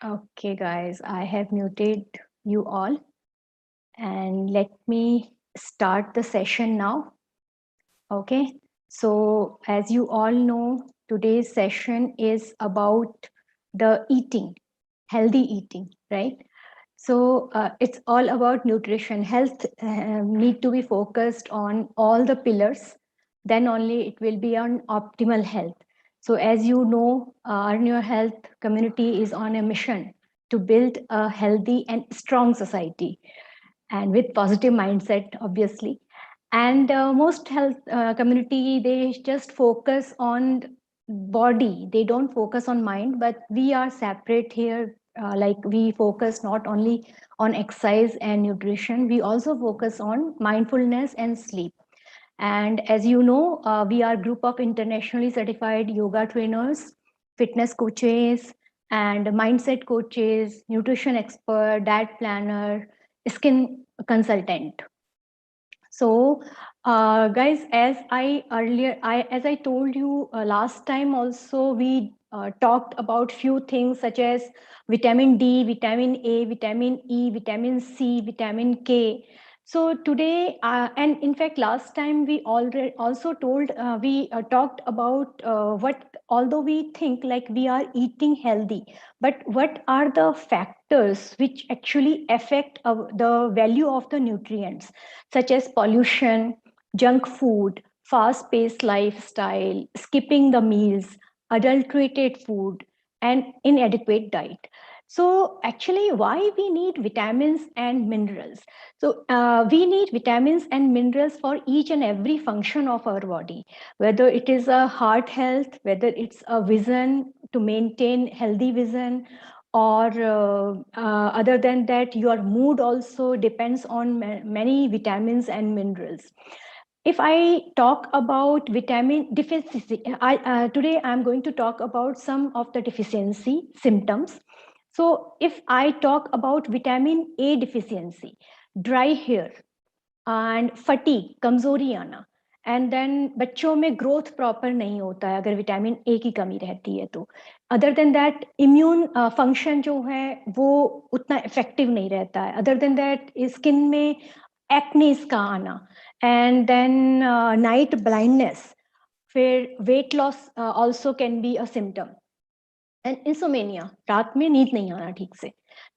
Okay, guys, I have muted you all and let me start the session now. Okay, so as you all know, today's session is about the eating, healthy eating, right? So it's all about nutrition. Health need to be focused on all the pillars, then only it will be on optimal health. So as you know, Earn Your Health community is on a mission to build a healthy and strong society, and with positive mindset, obviously. And most health community, they just focus on body, they don't focus on mind, but we are separate here. Like we focus not only on exercise and nutrition, we also focus on mindfulness and sleep. And as you know, we are a group of internationally certified yoga trainers, fitness coaches, and mindset coaches, nutrition expert, diet planner, skin consultant. So, guys, as I told you last time, also we talked about few things such as vitamin D, vitamin A, vitamin E, vitamin C, vitamin K. So today, and in fact, last time we already also told we talked about what, although we think like we are eating healthy, but what are the factors which actually affect the value of the nutrients, such as pollution, junk food, fast paced lifestyle, skipping the meals, adulterated food, and inadequate diet. So, actually, why we need vitamins and minerals? So, we need vitamins and minerals for each and every function of our body, whether it is a heart health, whether it's a vision to maintain healthy vision, or other than that, your mood also depends on many vitamins and minerals. If I talk about vitamin deficiency, today I'm going to talk about some of the deficiency symptoms. So if I talk about vitamin A deficiency, dry hair and fatigue, कमजोरी आना, and then बच्चों में growth proper नहीं होता है अगर vitamin A की कमी रहती है तो, other than that immune function जो है वो उतना इफेक्टिव नहीं रहता है, अदर देन दैट स्किन में एक्नेस का आना, एंड देन नाइट ब्लाइंडनेस, फिर weight loss also can be a symptom, and insomnia, रात में नींद नहीं आना ठीक से.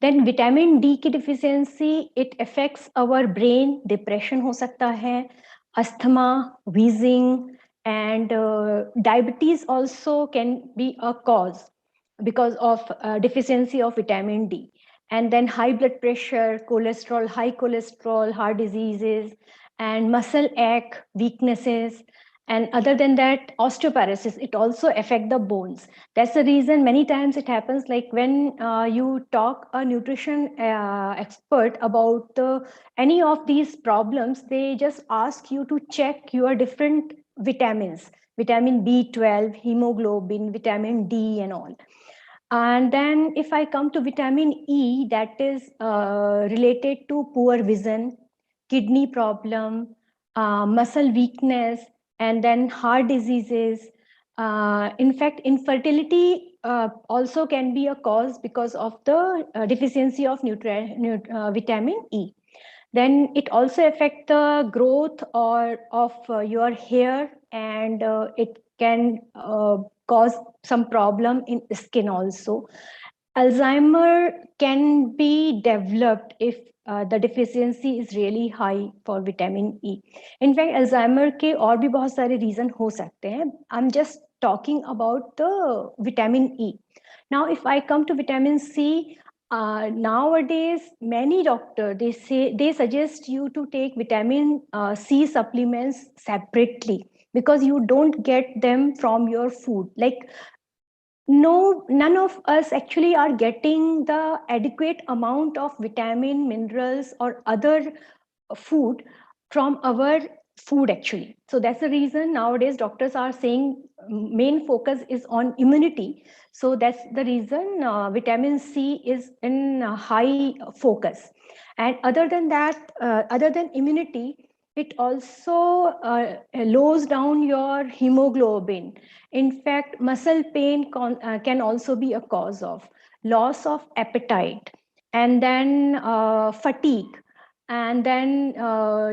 देन विटामिन डी की deficiency, it affects our brain, depression हो सकता है, asthma, wheezing, and diabetes also can be a cause because of deficiency of vitamin D. And then high blood pressure, cholesterol, high cholesterol, heart diseases, and muscle ache, weaknesses. And other than that, osteoporosis, it also affect the bones. That's the reason many times it happens like when you talk a nutrition expert about any of these problems, they just ask you to check your different vitamins, vitamin B12, hemoglobin, vitamin D, and all. And then if I come to vitamin E, that is related to poor vision, kidney problem, muscle weakness, and then heart diseases. In fact, infertility also can be a cause because of the deficiency of vitamin E. Then it also affect the growth or of your hair, and it can cause some problem in skin also. Alzheimer can be developed if the deficiency is really high for vitamin E. In fact, Alzheimer के और भी बहुत सारे reason हो सकते हैं. I'm just talking about the vitamin E. Now, if I come to vitamin C, nowadays many doctors, they suggest you to take vitamin C supplements separately because you don't get them from your food. Like, no, none of us actually are getting the adequate amount of vitamin, minerals, or other food from our food actually. So that's the reason nowadays doctors are saying main focus is on immunity. So that's the reason vitamin C is in high focus. And other than that, other than immunity, it also lowers down your hemoglobin. In fact, muscle pain can also be a cause of. loss of appetite, and then fatigue, and then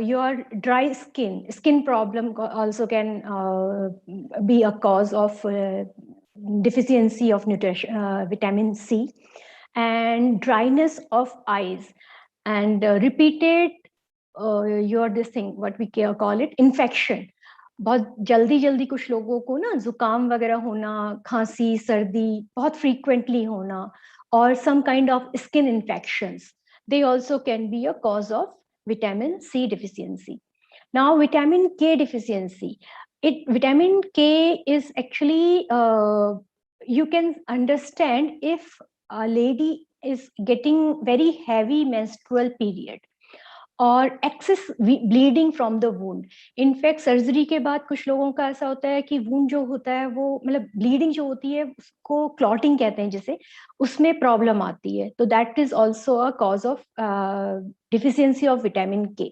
your dry skin problem also can be a cause of deficiency of nutrition, vitamin C, and dryness of eyes, and repeated your this thing, what we call it, infection. बहुत जल्दी जल्दी कुछ लोगों को ना जुकाम वगैरह होना, खांसी सर्दी बहुत frequently होना, or some kind of skin infections, they also can be a cause of vitamin C deficiency. Now, vitamin K deficiency. Vitamin K is actually, you can understand if a lady is getting very heavy menstrual period और excess bleeding from the wound. In fact surgery के बाद कुछ लोगों का ऐसा होता है कि वुंड जो होता है वो मतलब ब्लीडिंग जो होती है उसको क्लॉटिंग कहते हैं जिसे, उसमें प्रॉब्लम आती है. तो that is also a cause of deficiency of vitamin के.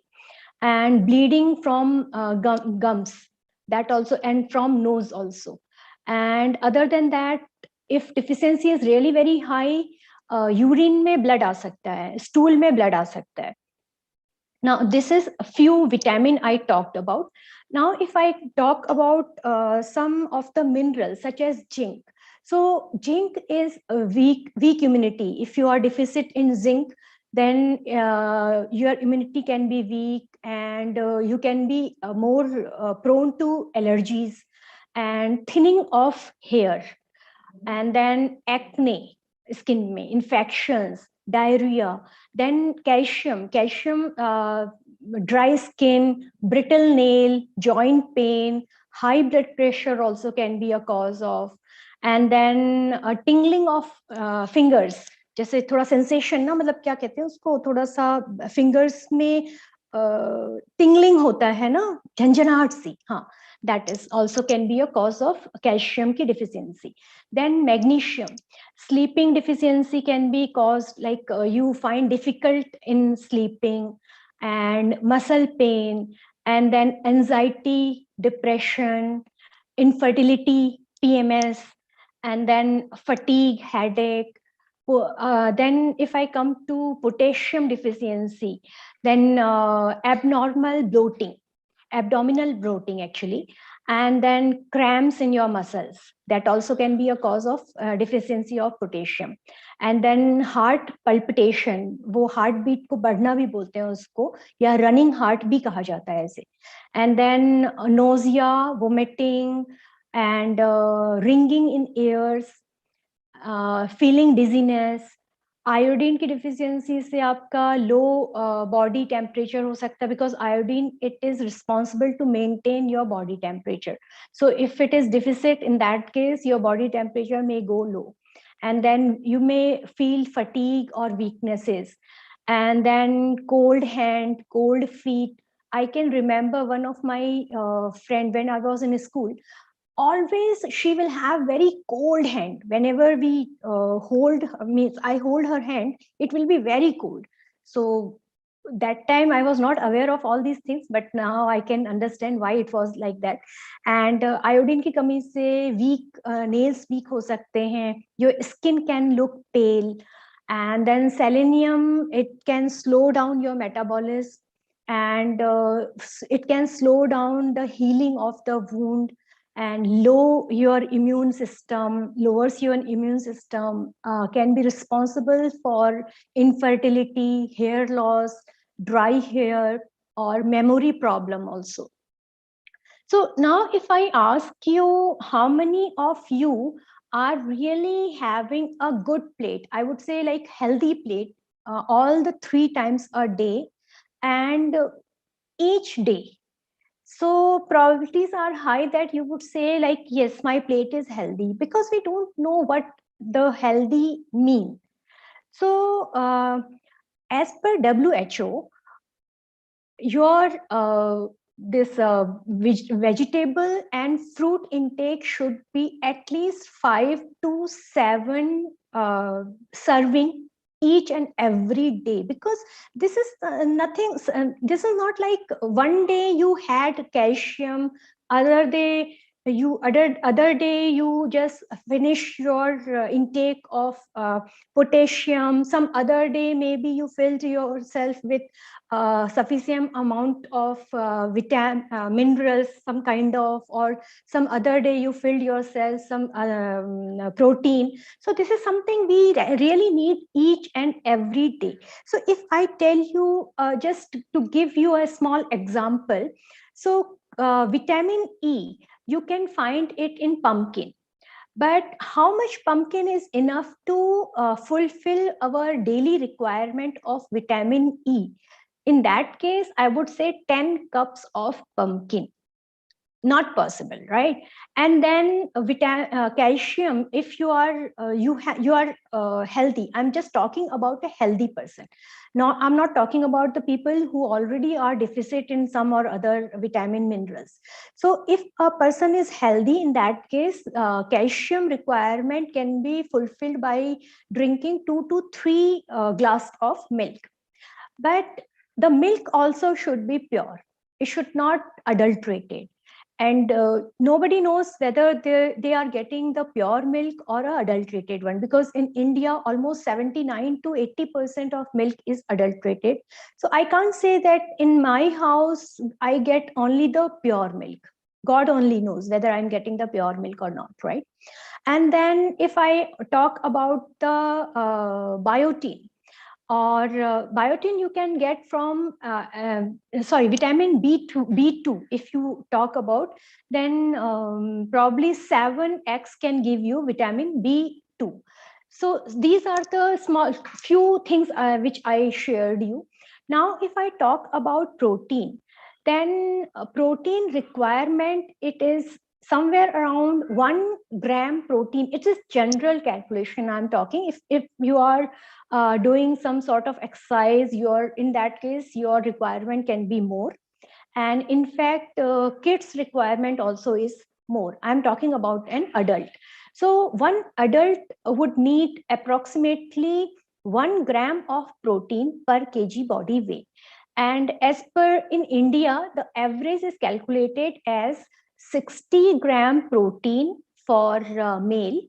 And bleeding from gums, that also, and from nose also. And other than that, if deficiency is really very high, urine में blood आ सकता है, stool में blood आ सकता है. Now, this is a few vitamin I talked about. Now, if I talk about some of the minerals such as zinc. So zinc is a weak immunity. If you are deficient in zinc, then your immunity can be weak, and you can be more prone to allergies and thinning of hair, and then acne, skin में, infections, diarrhea, then calcium, dry skin, brittle nail, joint pain, high blood pressure also can be a cause of, and then tingling of fingers. जैसे थोड़ा sensation ना, मतलब क्या कहते हैं उसको, थोड़ा सा फिंगर्स में tingling होता है ना, झंझनाहट सी, हाँ, that is also can be a cause of calcium ki deficiency. Then magnesium, sleeping deficiency can be caused, like you find difficult in sleeping, and muscle pain, and then anxiety, depression, infertility, PMS, and then fatigue, headache. Then if I come to potassium deficiency, then abnormal bloating, abdominal bloating actually, and then cramps in your muscles, that also can be a cause of deficiency of potassium. And then heart palpitation, वो heart beat को बढ़ना भी बोलते हैं उसको, या running heart भी कहा जाता है ऐसे. And then nausea, vomiting, and ringing in ears, feeling dizziness. Iodine की डिफिशियंसी से आपका लो बॉडी टेम्परेचर हो सकता है, because iodine it is responsible to maintain your body temperature. So if it is deficit, in that case your body temperature may go low, and then you may feel fatigue or weaknesses, and then cold hand, cold feet. I can remember one of my friend when I was in school. Always she will have very cold hand. Whenever we means I hold her hand, it will be very cold. So that time I was not aware of all these things, but now I can understand why it was like that. And iodine की कमी से weak nails weak हो सकते हैं. Your skin can look pale. And then selenium, it can slow down your metabolism, and it can slow down the healing of the wound, and lowers your immune system, can be responsible for infertility, hair loss, dry hair, or memory problem also. So now if I ask you, how many of you are really having a good plate, I would say like healthy plate, all the 3 times a day, and each day? So probabilities are high that you would say like, yes, my plate is healthy, because we don't know what the healthy mean. So as per WHO, your this vegetable and fruit intake should be at least 5 to 7 serving each and every day, because this is nothing, this is not like one day you had calcium, other day other day you just finish your intake of potassium. Some other day maybe you filled yourself with sufficient amount of minerals, some kind of, or some other day you filled yourself some protein. So this is something we really need each and every day. So if I tell you, just to give you a small example, so vitamin E, you can find it in pumpkin. But how much pumpkin is enough to fulfill our daily requirement of vitamin E? In that case, I would say 10 cups of pumpkin. Not possible, right? And then calcium, if you are healthy, I'm just talking about a healthy person. Now I'm not talking about the people who already are deficit in some or other vitamin minerals. So if a person is healthy, in that case calcium requirement can be fulfilled by drinking 2 to 3 glass of milk. But the milk also should be pure. It should not adulterated. And nobody knows whether they are getting the pure milk or a adulterated one, because in India almost 79 to 80% of milk is adulterated. So I can't say that in my house I get only the pure milk. God only knows whether I'm getting the pure milk or not, right? And then if I talk about the biotin, or biotin you can get from vitamin B2 if you talk about, then probably 7x can give you vitamin B2. So these are the small few things which I shared you. Now if I talk about protein, then protein requirement, it is somewhere around 1 gram protein. It is general calculation I'm talking. If you are doing some sort of exercise, in that case your requirement can be more. And in fact kids requirement also is more. I'm talking about an adult. So one adult would need approximately 1 gram of protein per kg body weight. And as per in India, the average is calculated as 60 gram protein for male,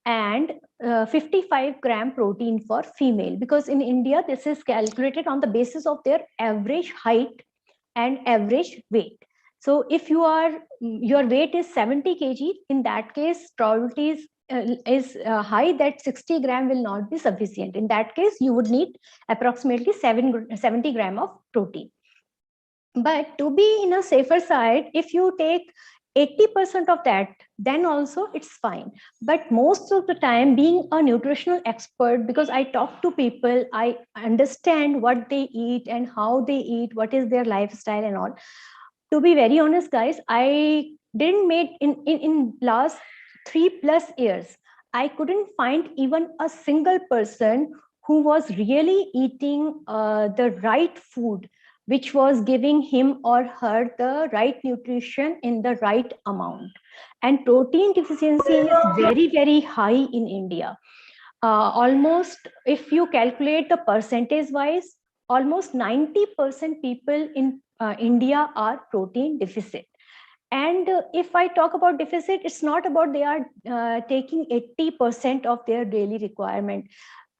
and 55 gram protein for female, because in India this is calculated on the basis of their average height and average weight. So if your weight is 70 kg, in that case probability is high that 60 gram will not be sufficient. In that case you would need approximately 70 gram of protein. But to be in a safer side, if you take 80% of that, then also it's fine. But most of the time, being a nutritional expert, because I talk to people, I understand what they eat and how they eat, what is their lifestyle and all. To be very honest, guys, I didn't make in last 3+ years, I couldn't find even a single person who was really eating the right food, which was giving him or her the right nutrition in the right amount. And protein deficiency is very, very high in India. Almost, if you calculate the percentage wise, almost 90% people in India are protein deficit. And if I talk about deficit, it's not about they are taking 80% of their daily requirement.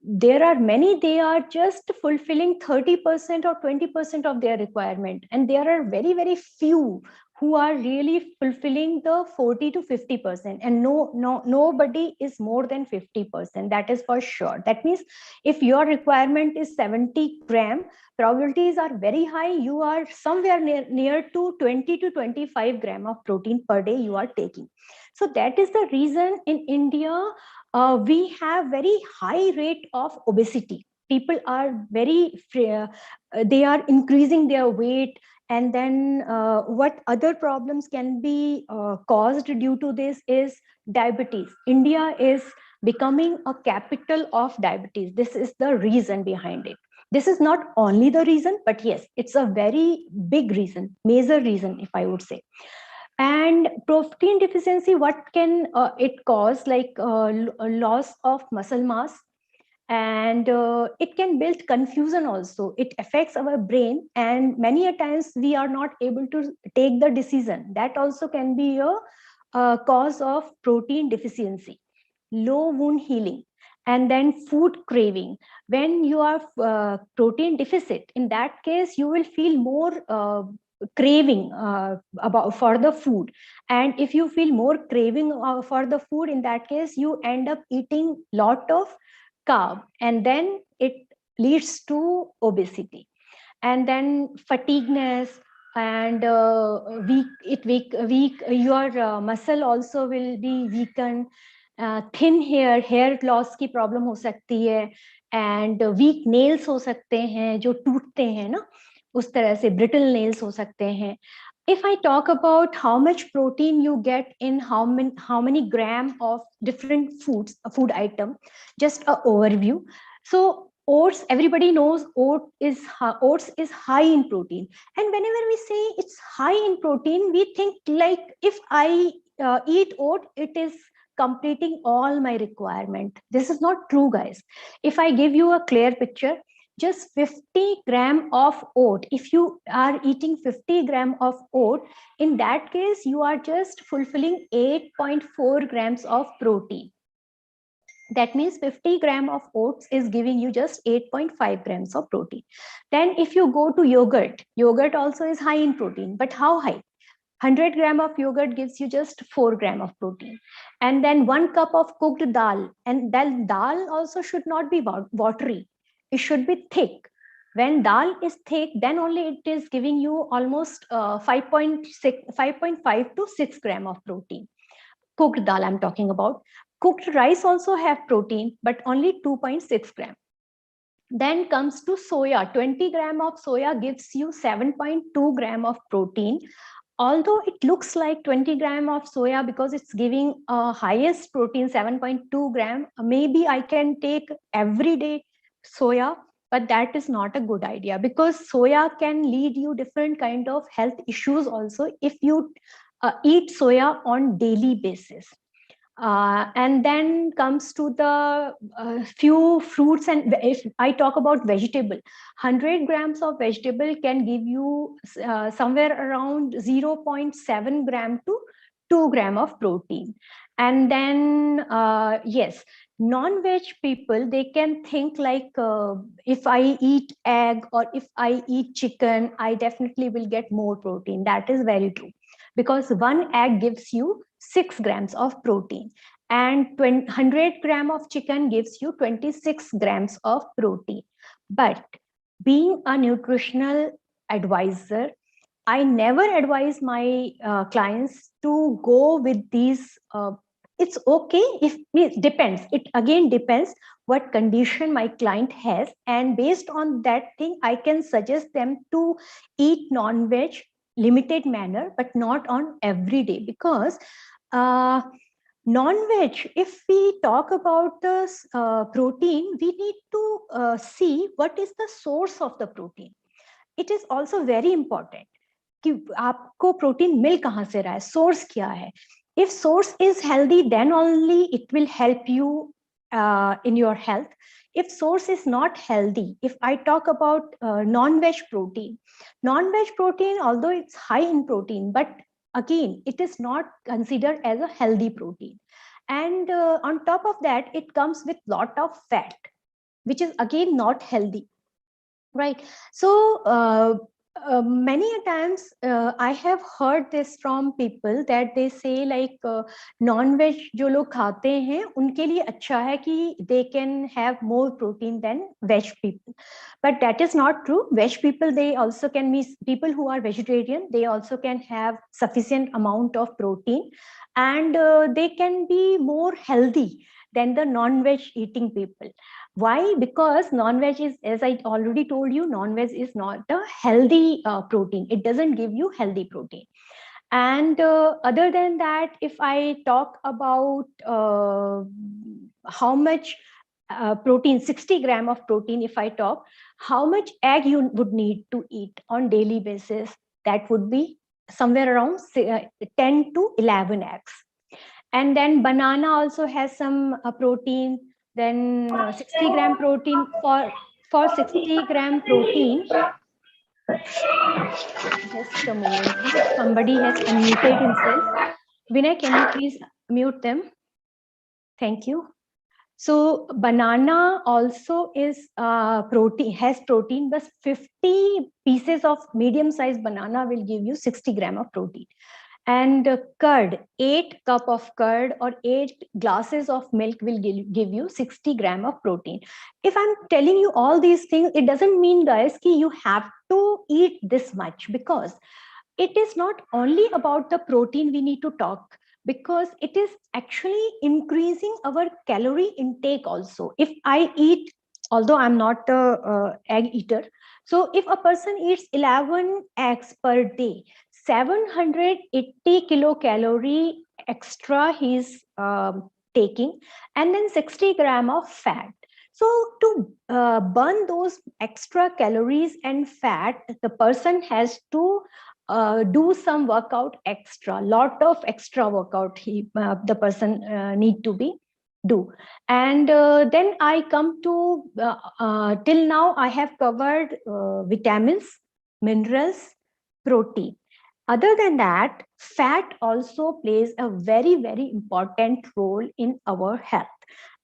There are many, they are just fulfilling 30% or 20% of their requirement. And there are very, very few who are really fulfilling the 40 to 50%. And nobody is more than 50%. That is for sure. That means if your requirement is 70 gram, probabilities are very high. You are somewhere near to 20 to 25 gram of protein per day you are taking. So that is the reason in India, we have very high rate of obesity. People are they are increasing their weight. And then what other problems can be caused due to this is diabetes. India is becoming a capital of diabetes. This is the reason behind it. This is not only the reason, but yes, it's a very big reason, major reason, if I would say. And protein deficiency, what can it cause? Like a loss of muscle mass, and it can build confusion also. It affects our brain, and many a times we are not able to take the decision. That also can be a cause of protein deficiency, low wound healing, and then food craving. When you are protein deficit, in that case you will feel more craving about for the food, and if you feel more craving for the food, in that case you end up eating lot of carb, and then it leads to obesity. And then fatigueness, and weak your muscle also will be weakened. Thin hair loss की problem हो सकती है, and week nails हो सकते हैं जो टूटते हैं ना, उस तरह से ब्रिटल नेल्स हो सकते हैं. If I talk about how much protein you get in how many gram of different food item, just a overview. So oats, everybody knows oats is high in protein, and whenever we say it's high in protein, we think like if I eat oat, it is completing all my requirement. This is not true, guys. If I give you a clear picture, just 50 gram of oat, if you are eating 50 gram of oat, in that case you are just fulfilling 8.4 grams of protein. That means 50 gram of oats is giving you just 8.5 grams of protein. Then if you go to yogurt also is high in protein, but how high? 100 gram of yogurt gives you just 4 gram of protein. And then 1 cup of cooked dal, and then dal also should not be watery. It should be thick. When dal is thick, then only it is giving you almost 5.5 to 6 gram of protein. Cooked dal I'm talking about. Cooked rice also have protein, but only 2.6 gram. Then comes to soya. 20 gram of soya gives you 7.2 gram of protein. Although it looks like 20 gram of soya because it's giving highest protein 7.2 gram, maybe I can take every day soya, but that is not a good idea, because soya can lead you different kind of health issues also if you eat soya on daily basis. And then comes to the few fruits, and if I talk about vegetable, 100 grams of vegetable can give you somewhere around 0.7 gram to 2 gram of protein. And then yes, non-veg people, they can think like if I eat egg or if I eat chicken, I definitely will get more protein. That is very true, because one egg gives you 6 grams of protein, and 100 gram of chicken gives you 26 grams of protein. But being a nutritional advisor, I never advise my clients to go with these. It's okay if it depends. It again depends what condition my client has, and based on that thing, I can suggest them to eat non-veg limited manner, but not on every day, because non-veg, if we talk about the protein, we need to see what is the source of the protein. It is also very important कि आपको protein मिल कहाँ से रहा है, source क्या है. If source is healthy, then only it will help you in your health. If source is not healthy, if I talk about non-veg protein, although it's high in protein, but again, it is not considered as a healthy protein. And on top of that, it comes with lot of fat, which is again not healthy, right? So many a times I have heard this from people that they say like non-veg जो लोग खाते हैं उनके लिए अच्छा है कि they can have more protein than veg people, but that is not true. Veg people, they also can be, people who are vegetarian, they also can have sufficient amount of protein, and they can be more healthy than the non-veg eating people. Why? Because non-veg is, as I already told you, non-veg is not a healthy protein. It doesn't give you healthy protein. And other than that, if I talk about how much protein, 60 gram of protein, if I talk, how much egg you would need to eat on daily basis, that would be somewhere around 10 to 11 eggs. And then banana also has some protein. Then 60 gram protein, for 60 gram protein, just a moment, somebody has unmuted himself. Vinay, can you please mute them? Thank you. So banana also is protein, has protein, but 50 pieces of medium-sized banana will give you 60 gram of protein. And curd, 8 cup of curd or 8 glasses of milk will give you 60 gram of protein. If I'm telling you all these things, it doesn't mean, guys, ki you have to eat this much, because it is not only about the protein we need to talk, because it is actually increasing our calorie intake also. If I eat, although I'm not a egg eater, so if a person eats 11 eggs per day, 780 kilocalorie extra he's taking, and then 60 gram of fat. So to burn those extra calories and fat, the person has to do some workout extra, lot of extra workout the person need to be do. And then I come to till now I have covered vitamins, minerals, protein. Other than that, fat also plays a very, very important role in our health.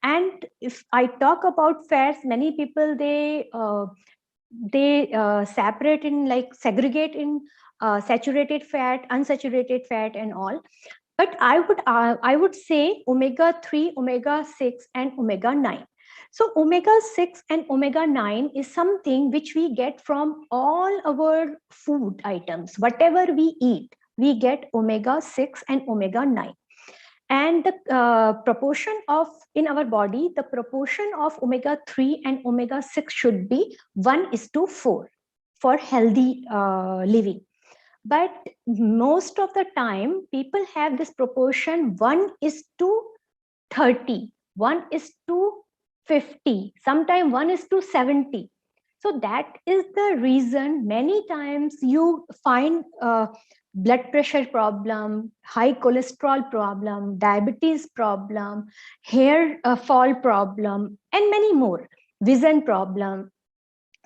And if I talk about fats, many people they separate in, like, segregate in saturated fat, unsaturated fat and all. But I would say omega 3, omega 6 and omega 9. So omega 6 and omega 9 is something which we get from all our food items. Whatever we eat, we get omega 6 and omega 9. And the proportion of, in our body, the proportion of omega 3 and omega 6 should be 1:4 for healthy living. But most of the time people have this proportion 1:30, 1:50, sometimes 1:70. So that is the reason many times you find blood pressure problem, high cholesterol problem, diabetes problem, hair fall problem, and many more, vision problem.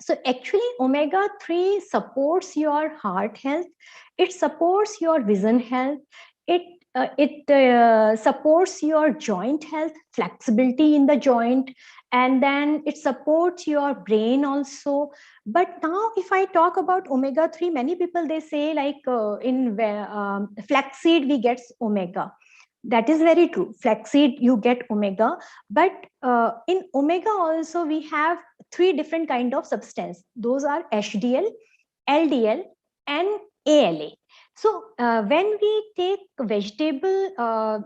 So actually omega 3 supports your heart health, it supports your vision health, it supports your joint health, flexibility in the joint, and then it supports your brain also. But now if I talk about omega 3, many people they say, like, in flaxseed we get omega. That is very true, flaxseed you get omega. But in omega also we have three different kind of substance. Those are HDL, LDL and ALA. So when we take vegetable,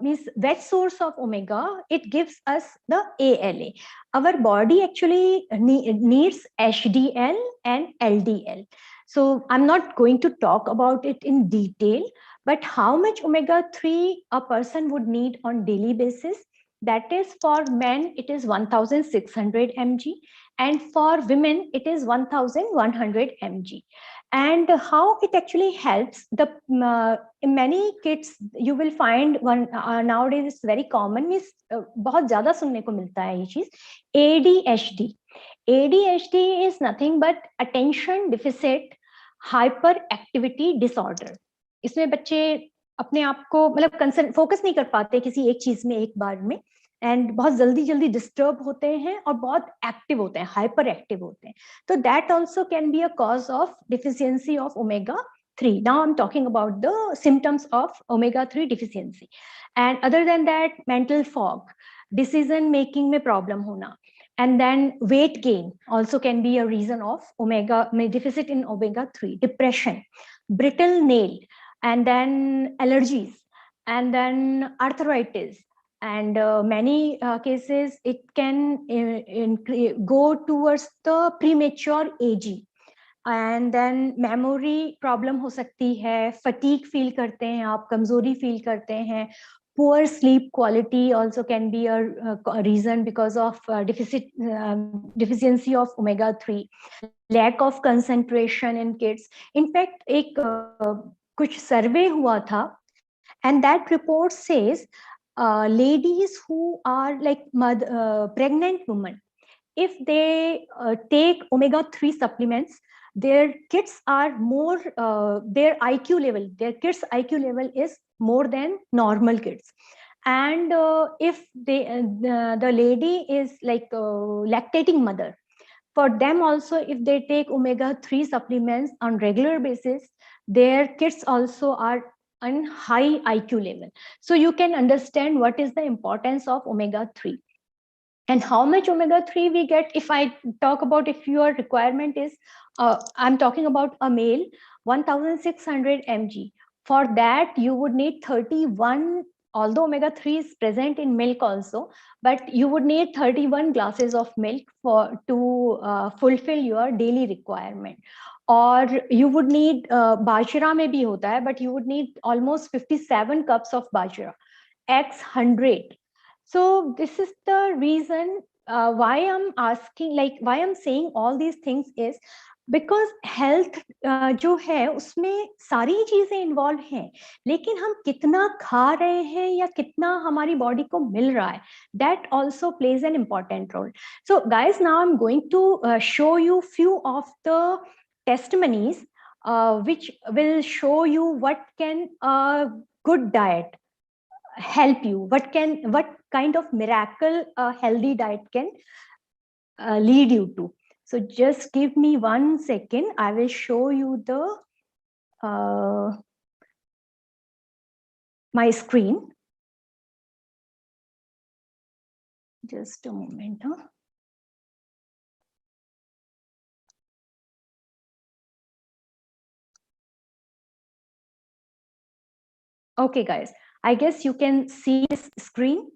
means veg source of omega, it gives us the ALA. Our body actually needs HDL and LDL. So I'm not going to talk about it in detail, but how much omega 3 a person would need on daily basis, that is, for men it is 1600 mg, and for women it is 1100 mg. And how it actually helps, the in many kids you will find one nowadays it's very common, means बहुत ज़्यादा सुनने को मिलता है ये चीज, ADHD. ADHD is nothing but attention deficit hyperactivity disorder. इसमें बच्चे अपने आप को मतलब फोकस नहीं कर पाते किसी एक चीज में एक बार में, एंड बहुत जल्दी जल्दी डिस्टर्ब होते हैं और बहुत एक्टिव होते हैं, हाइपर एक्टिव होते हैं. तो that also can be a cause of deficiency of omega 3. Now I'm talking about the symptoms of omega 3 deficiency. And other than that, mental fog, decision making में problem होना, and then weight gain also can be a reason of omega deficit in omega 3. Depression, brittle nail, and then allergies, and then arthritis, and many cases it can go towards the premature aging. And then memory problem हो सकती है, fatigue feel करते हैं आप, कमजोरी feel करते हैं, poor sleep quality also can be a reason because of deficiency of omega 3. Lack of concentration in kids. In fact, एक कुछ survey हुआ था, and that report says ladies who are like pregnant women, if they take omega 3 supplements, their kids are more, their IQ level, their kids IQ level is more than normal kids. And if they the lady is like a lactating mother, for them also, if they take omega-3 supplements on regular basis, their kids also are on high IQ level. So you can understand what is the importance of omega-3 and how much omega-3 we get. If I talk about, if your requirement is, I'm talking about a male, 1600 mg. For that you would need 31, although omega-3 is present in milk also, but you would need 31 glasses of milk for to fulfill your daily requirement. Or you would need, bajra mein bhi hota hai, but you would need almost 57 cups of bajra x 100. So this is the reason why I'm asking, like why I'm saying all these things is because health जो है उसमें सारी चीजें involve हैं, लेकिन हम कितना खा रहे हैं या कितना हमारी बॉडी को मिल रहा है, that also plays an important role. So guys, now I'm going to show you few of the testimonies which will show you what can a good diet help you, what kind of miracle a healthy diet can lead you to. So just give me 1 second, I will show you the my screen. Just a moment. Okay guys, I guess you can see this screen.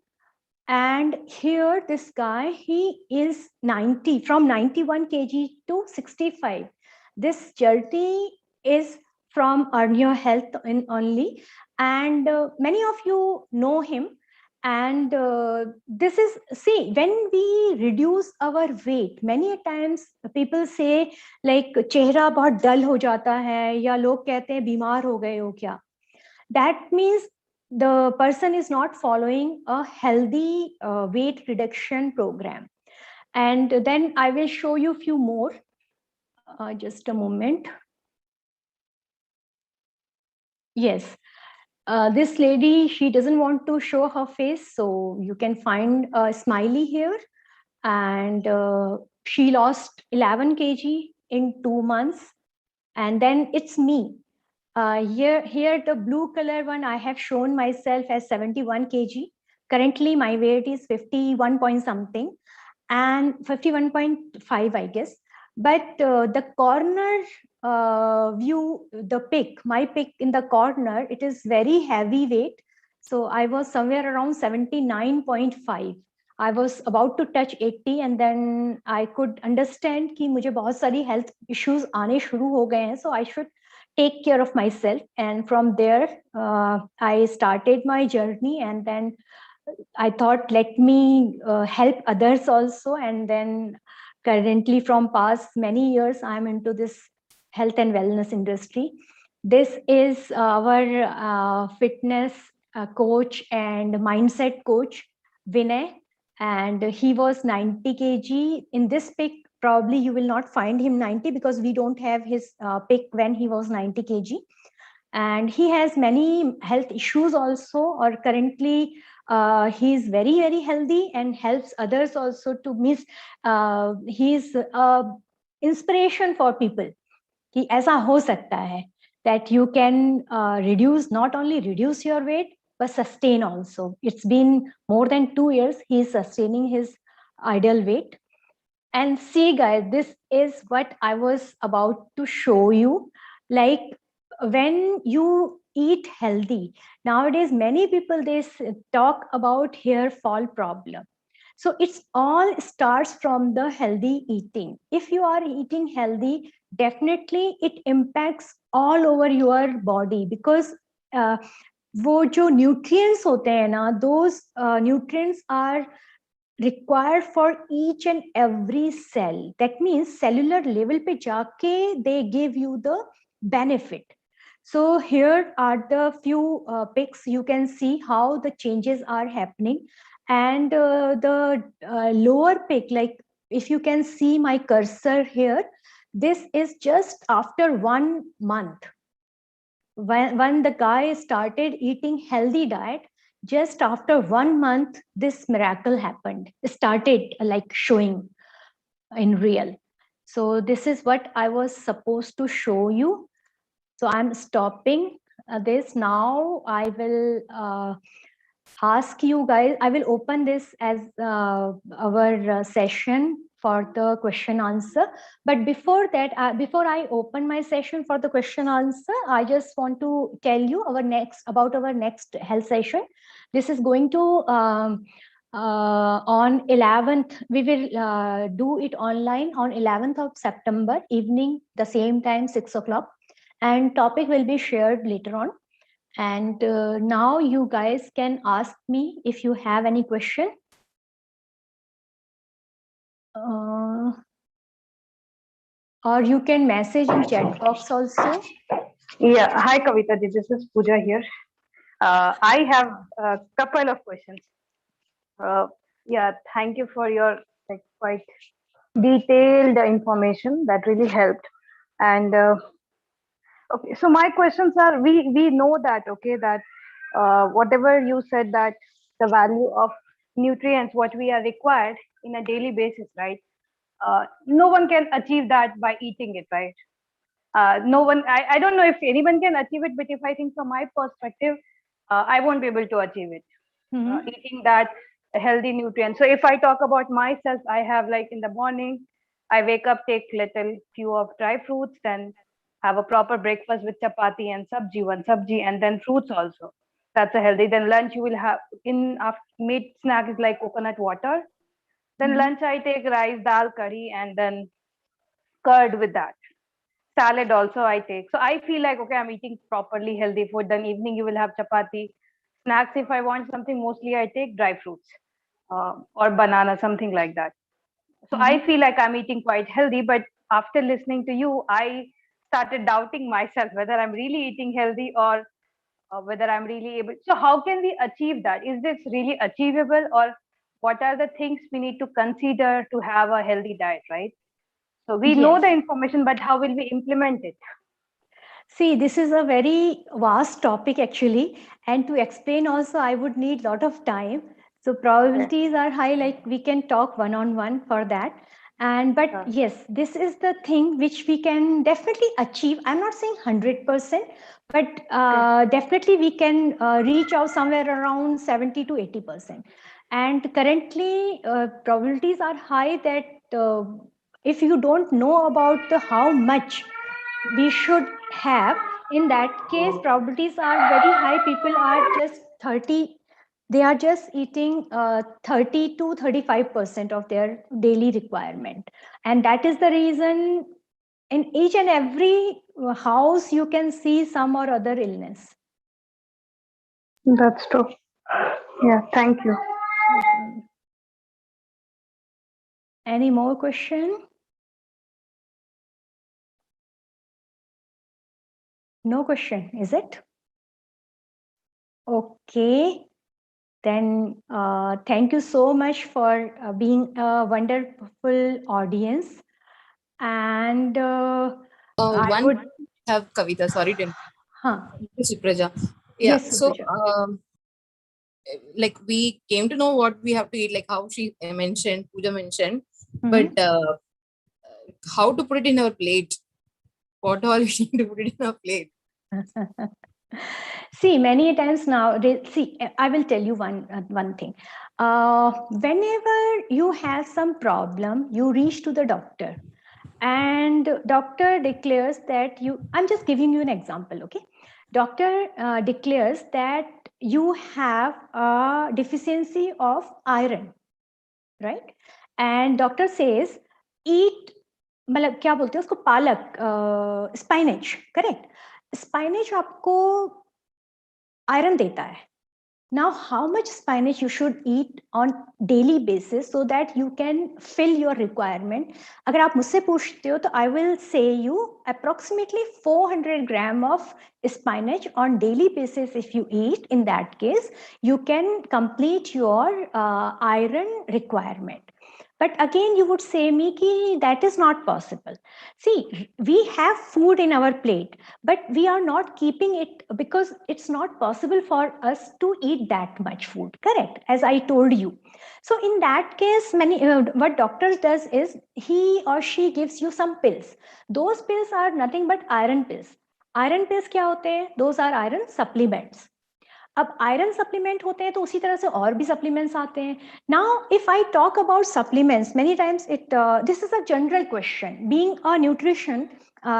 And here this guy, he is 90, from 91 kg to 65. This journey is from Earn Your Health in only, and many of you know him. And this is, see, when we reduce our weight, many a times people say like चेहरा बहुत dull हो जाता है, या लोग कहते हैं बीमार हो गए हो क्या. That means the person is not following a healthy weight reduction program. And then I will show you few more. Just a moment. Yes, this lady, she doesn't want to show her face, so you can find a smiley here. And she lost 11 kg in 2 months. And then it's me. Here the blue color one, I have shown myself as 71 kg. Currently my weight is 51 point something and 51.5, I guess. But the corner view, the pic, my pic in the corner, it is very heavy weight. So I was somewhere around 79.5. I was about to touch 80, and then I could understand कि मुझे बहुत सारी health issues आने शुरू हो गए हैं, so I should take care of myself. And from there I started my journey, and then I thought let me help others also. And then currently from past many years I'm into this health and wellness industry. This is our fitness coach and mindset coach Vinay, and he was 90 kg. In this pic probably you will not find him 90 because we don't have his pic when he was 90 kg. And he has many health issues also, or currently he is very healthy and helps others also to miss. He is inspiration for people कि ऐसा हो सकता है, that you can reduce, not only reduce your weight but sustain also. It's been more than 2 years he is sustaining his ideal weight. And see guys, this is what I was about to show you. Like when you eat healthy, nowadays many people, they talk about hair fall problem. So it's all starts from the healthy eating. If you are eating healthy, definitely it impacts all over your body, because वो जो nutrients होते हैं ना, those nutrients are required for each and every cell. That means cellular level पे जाके they give you the benefit. So here are the few pics. You can see how the changes are happening. And the lower pic, like if you can see my cursor here, This is just after 1 month. When the guy started eating healthy diet, just after 1 month, this miracle happened. It started like showing in real. So this is what I was supposed to show you. So I'm stopping this now. I will ask you guys, I will open this as our session for the question answer. But before that, before I open my session for the question answer, I just want to tell you about our next health session. This is going to on 11th, we will do it online on 11th of September evening, the same time, 6 o'clock. And topic will be shared later on. And now you guys can ask me if you have any question. Or you can message in chat box also. Yeah, hi Kavita, this is Pooja here. I have a couple of questions. Yeah, thank you for your quite detailed information. That really helped. And okay, so my questions are: we know that that whatever you said, that the value of nutrients what we are required in a daily basis, right? No one can achieve that by eating it, right? No one, I don't know if anyone can achieve it, but if I think from my perspective, I won't be able to achieve it. Eating that healthy nutrients. So if I talk about myself, I have like in the morning, I wake up, take little few of dry fruits, then have a proper breakfast with chapati and sabji, one sabji, and then fruits also. That's a healthy. Then lunch you will have in after meat snack is like coconut water. Then lunch I take rice, dal, curry, and then curd with that. Salad also I take. So I feel like, okay, I'm eating properly healthy food. Then evening you will have chapati. Snacks, if I want something, mostly I take dry fruits or banana, something like that. So I feel like I'm eating quite healthy. But after listening to you, I started doubting myself whether I'm really eating healthy or whether I'm really able. So how can we achieve that? Is this really achievable, or what are the things we need to consider to have a healthy diet, right? So we know the information, but how will we implement it? See, this is a very vast topic actually. And to explain also, I would need a lot of time. So probabilities are high, like we can talk one-on-one for that. And but yes, this is the thing which we can definitely achieve. I'm not saying 100%, but definitely we can reach out somewhere around 70 to 80%. And currently, probabilities are high that if you don't know about the how much we should have, in that case probabilities are very high. People are just 30, they are just eating 30 to 35% of their daily requirement, and that is the reason in each and every house you can see some or other illness. That's true. Yeah, thank you. Any more question? No question, is it? Okay. Then thank you so much for being a wonderful audience. And I would have Kavita, sorry to Supraja. Yeah, yes, so like we came to know what we have to eat, like how she mentioned, Pooja mentioned, but how to put it in our plate? What all we need to put it in our plate? See, many times now, see, I will tell you one thing. Whenever you have some problem, you reach to the doctor, and doctor declares that I'm just giving you an example, okay? Doctor declares that you have a deficiency of iron, right? And doctor says, eat, मतलब क्या बोलते हैं उसको, पालक, स्पाइनेच, correct? स्पाइनेच आपको iron देता है. Now, how much spinach you should eat on daily basis so that you can fill your requirement? अगर आप मुझसे पूछते हो तो I will say you approximately 400 gram of spinach on daily basis. If you eat, in that case, you can complete your iron requirement. But again, you would say me ki that is not possible. See, we have food in our plate, but we are not keeping it because it's not possible for us to eat that much food. Correct, as I told you. So in that case, what doctors does is he or she gives you some pills. Those pills are nothing but iron pills. Iron pills क्या होते हैं? Those are iron supplements. अब iron supplement होते हैं तो उसी तरह से और भी सप्लीमेंट्स आते हैं. Now if I talk about supplements, many times this is a general question. Being a nutrition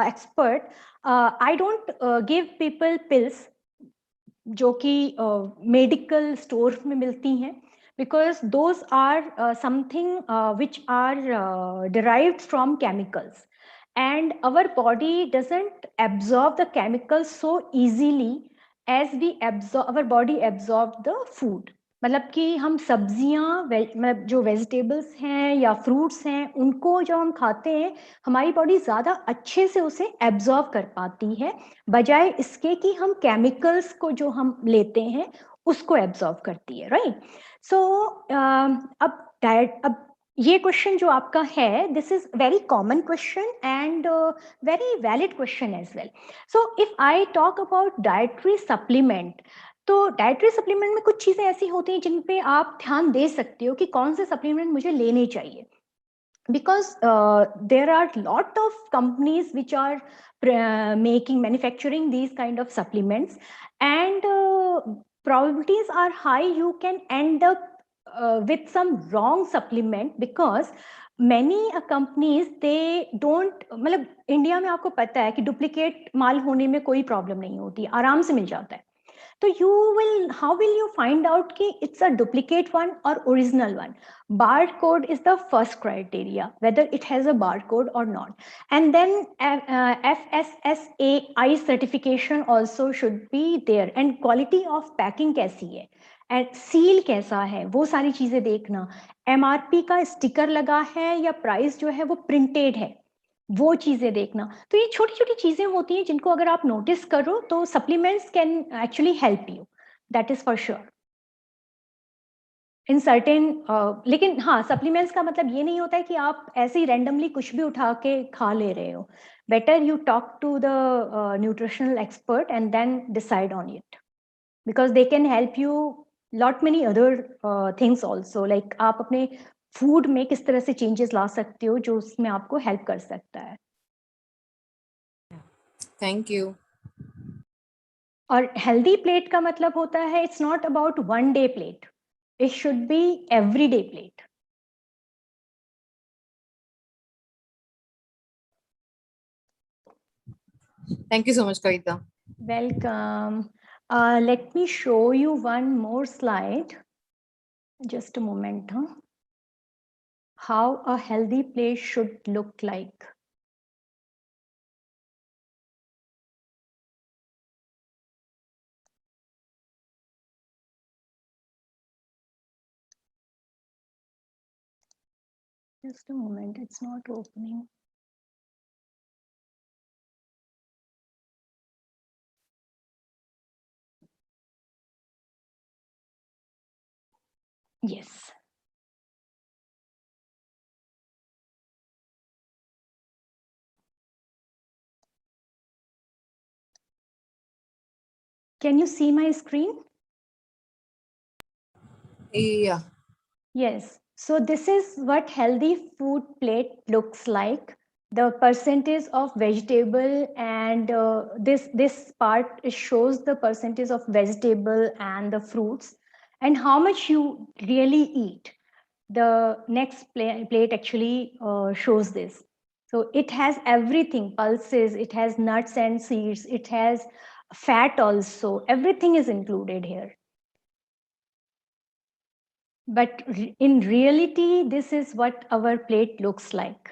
expert, I don't give people pills जो कि मेडिकल स्टोर में मिलती हैं, because those are something which are derived from chemicals, and our body doesn't absorb the chemicals so easily as we absorb, our body absorb the food. मतलब कि हम सब्जियां मतलब जो वेजिटेबल्स हैं या फ्रूट्स हैं उनको जब हम खाते हैं हमारी बॉडी ज़्यादा अच्छे से उसे एब्जॉर्ब कर पाती है, बजाय इसके कि हम केमिकल्स को जो हम लेते हैं उसको एब्जॉर्ब करती है. राइट. सो अब ये क्वेश्चन जो आपका है, this is very common question and very valid question as well. So if I talk about dietary supplement, तो डाइटरी सप्लीमेंट में कुछ चीजें ऐसी होती हैं जिन पे आप ध्यान दे सकते हो कि कौन से सप्लीमेंट मुझे लेने चाहिए, because there are lot of companies which are manufacturing these kind of supplements, and probabilities are high you can end up with some wrong supplement, because many companies they don't, मतलब India में आपको पता है कि duplicate माल होने में कोई problem नहीं होती, आराम से मिल जाता है. So how will you find out कि it's a duplicate one or original one? Barcode is the first criteria, whether it has a barcode or not. And then FSSAI certification also should be there. And quality of packing कैसी है? And seal कैसा है? वो सारी चीजें देखना. MRP का sticker लगा है या प्राइस जो है वो प्रिंटेड है, वो चीजें देखना. तो ये छोटी छोटी चीजें होती हैं जिनको अगर आप नोटिस करो तो supplements can actually help you, that is for sure in certain. लेकिन हाँ, सप्लीमेंट्स का मतलब ये नहीं होता है कि आप ऐसे ही रैंडमली कुछ भी उठा के खा ले रहे हो. Better you talk to the nutritional expert and then decide on it, because they can help you lot many other things also. Like आप अपने फूड में किस तरह से चेंजेस ला सकते हो जो उसमें आपको हेल्प कर सकता है. Thank you. और हेल्दी प्लेट का मतलब होता है it's not about one day plate, it should be every day plate. Thank you so much, Kavita. Welcome. Let me show you one more slide. Just a moment. How a healthy plate should look like. Just a moment, it's not opening. Yes. Can you see my screen? Yeah. Yes. So this is what healthy food plate looks like. The percentage of vegetable, and this part shows the percentage of vegetable and the fruits and how much you really eat. The next plate actually shows this. So it has everything, pulses, it has nuts and seeds, it has fat also, everything is included here. But in reality, this is what our plate looks like.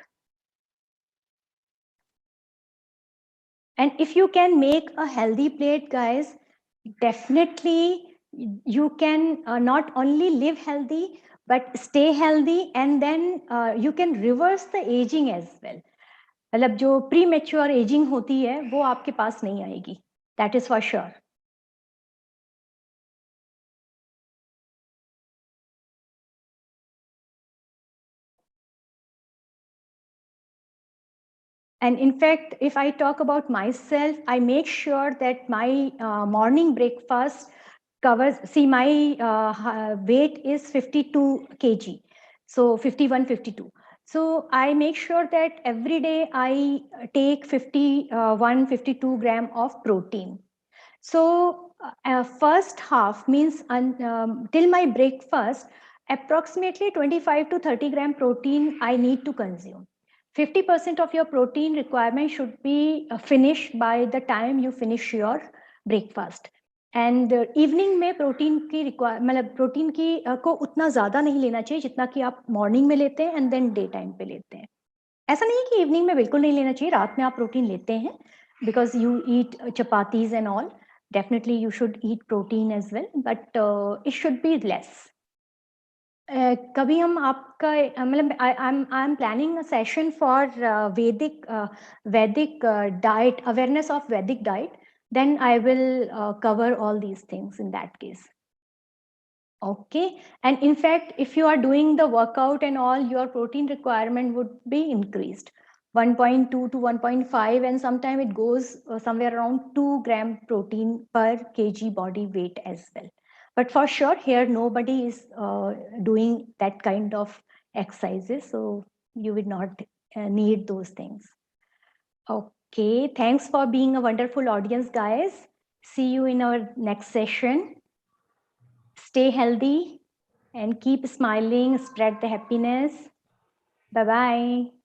And if you can make a healthy plate, guys, definitely you can not only live healthy, but stay healthy, and then you can reverse the aging as well. मतलब जो premature aging होती है वो आपके पास नहीं आएगी. That is for sure. And in fact, if I talk about myself, I make sure that my morning breakfast covers, see, my weight is 52 kg, so 51, 52. So I make sure that every day I take 51, 52 gram of protein. So first half means till my breakfast, approximately 25 to 30 gram protein I need to consume. 50% of your protein requirement should be finished by the time you finish your breakfast. And evening में protein की मतलब protein की को उतना ज़्यादा नहीं लेना चाहिए जितना कि आप मॉर्निंग में लेते हैं एंड देन डे टाइम पे लेते हैं. ऐसा नहीं है कि इवनिंग में बिल्कुल नहीं लेना चाहिए, रात में आप प्रोटीन लेते हैं because you eat chapatis and all, definitely you should eat protein as well, but it should be less. कभी हम आपका मतलब I am planning a session for वैदिक डाइट, अवेयरनेस ऑफ वैदिक diet, then I will cover all these things in that case. Okay, and in fact, if you are doing the workout and all, your protein requirement would be increased 1.2 to 1.5, and sometimes it goes somewhere around 2 gram protein per kg body weight as well. But for sure, here nobody is doing that kind of exercises, so you would not need those things. Okay, thanks for being a wonderful audience, guys. See you in our next session. Stay healthy and keep smiling, spread the happiness. Bye-bye.